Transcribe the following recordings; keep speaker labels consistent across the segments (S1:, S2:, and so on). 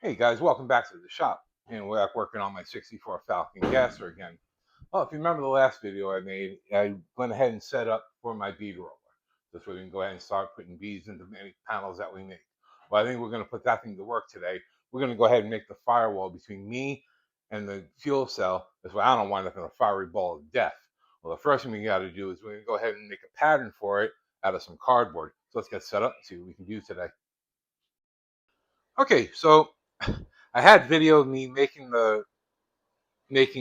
S1: Hey guys, welcome back to the shop. And we're back working on my 64 Falcon gasser again. Well, if you remember the last video I made, I went ahead and set up for my bead roller. This way we can go ahead and start putting beads into any panels that we make. Well, I think we're going to put that thing to work today. We're going to go ahead and make the firewall between me and the fuel cell. This way I don't wind up in a fiery ball of death. Well, the first thing we got to do is we're going to go ahead and make a pattern for it out of some cardboard. So let's get set up and see what we can do today. Okay, so I had video of me making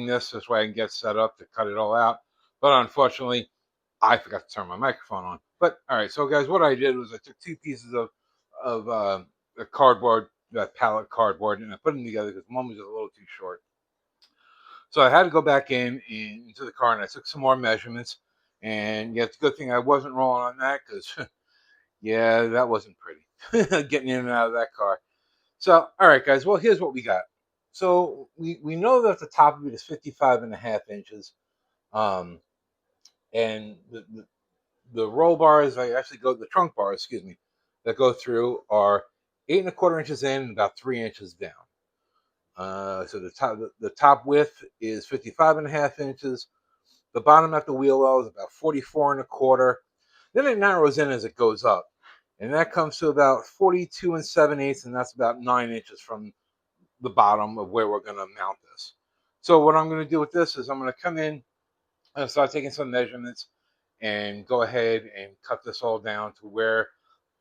S1: this way I can get set up to cut it all out, but unfortunately I forgot to turn my microphone on. But all right, so guys, what I did was I took two pieces of the cardboard, that pallet cardboard, and I put them together because one was just a little too short. So I had to go back into the car and I took some more measurements. And yeah, it's a good thing I wasn't rolling on that because yeah, that wasn't pretty getting in and out of that car. So, all right, guys. Well, here's what we got. So we know that the top of it is 55.5 inches, and the roll bars, the trunk bars, excuse me, that go through are 8.25 inches in and about 3 inches down. So the top width is 55.5 inches. The bottom at the wheel well is about 44.25. Then it narrows in as it goes up. And that comes to about 42 7/8, and that's about 9 inches from the bottom of where we're going to mount this. So what I'm going to do with this is I'm going to come in and start taking some measurements and go ahead and cut this all down to where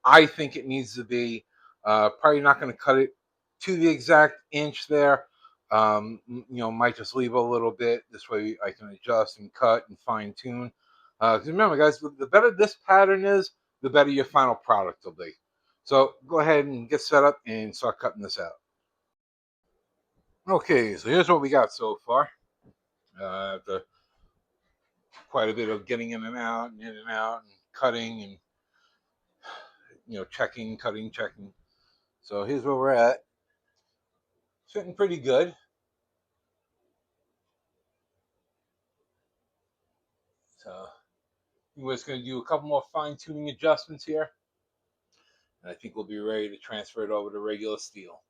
S1: I think it needs to be. Probably not going to cut it to the exact inch there. Might just leave a little bit. This way I can adjust and cut and fine tune. Because remember, guys, the better this pattern is, the better your final product will be. So go ahead and get set up and start cutting this out. Okay, so here's what we got so far. After quite a bit of getting in and out and cutting and checking, cutting, checking. So here's where we're at. Fitting pretty good. So we're just going to do a couple more fine-tuning adjustments here. And I think we'll be ready to transfer it over to regular steel.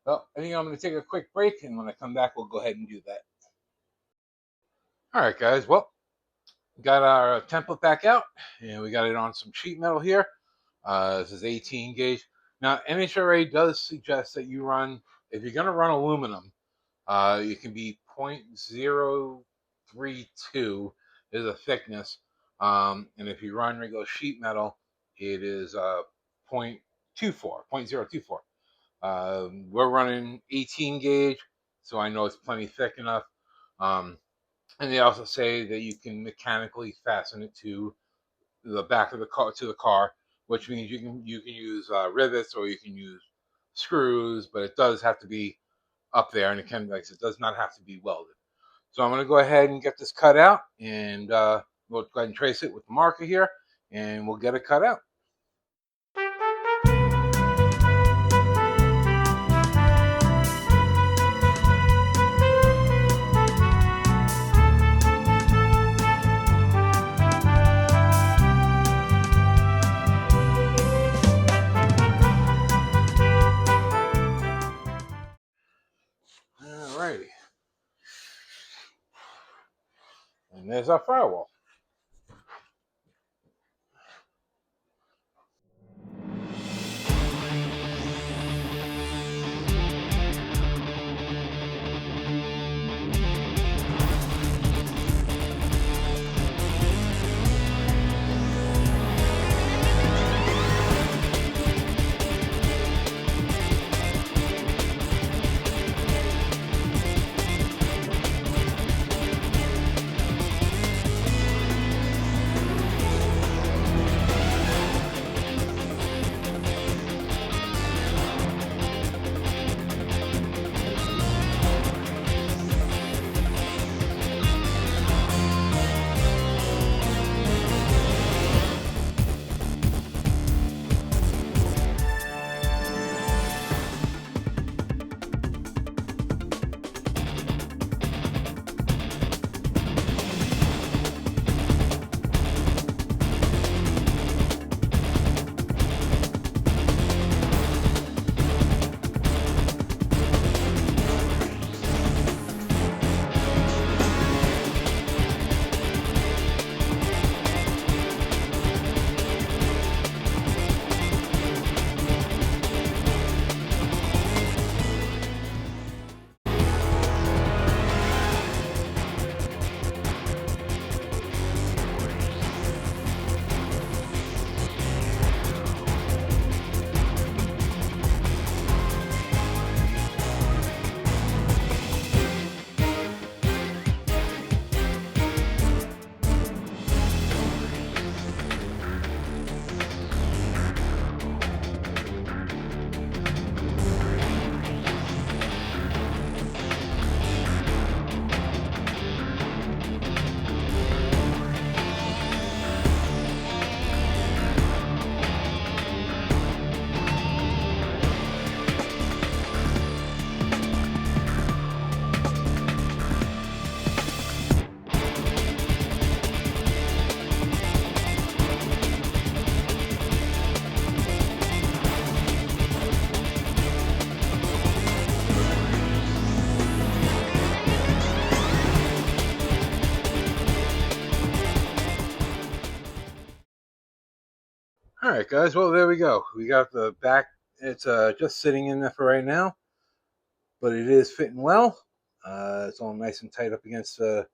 S1: Well, I think I'm going to take a quick break, and when I come back, we'll go ahead and do that. All right, guys. Well, we got our template back out, and we got it on some sheet metal here. This is 18 gauge. Now, NHRA does suggest that you run, if you're going to run aluminum, you can be 0.032 is a thickness. And if you run regular sheet metal, it is 0.24. We're running 18 gauge, so I know it's plenty thick enough. And they also say that you can mechanically fasten it to the back of the car, which means you can use rivets or you can use screws, but it does have to be up there, and it does not have to be welded. So I'm going to go ahead and get this cut out, and we'll go ahead and trace it with the marker here, and we'll get it cut out. Alrighty. And there's our firewall. right, guys. Well, there we go. We got the back. It's just sitting in there for right now, but it is fitting well. It's all nice and tight up against the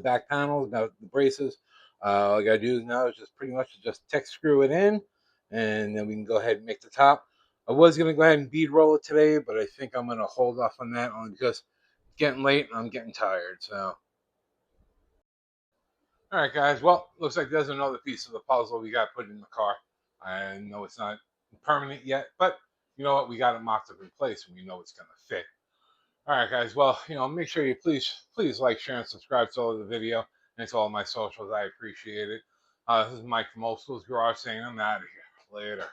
S1: back panel, the braces. All I gotta do now is just pretty much just tech screw it in, and then we can go ahead and make the top. I was gonna go ahead and bead roll it today, but I think I'm gonna hold off on that only because it's getting late and I'm getting tired. So, all right, guys. Well, looks like there's another piece of the puzzle we got put in the car. I know it's not permanent yet, but you know what? We got it mocked up in place, and we know it's gonna fit. All right, guys. Well, make sure you please like, share, and subscribe to all the video and to all my socials. I appreciate it. This is Mike from Old School's Garage saying I'm out of here. Later.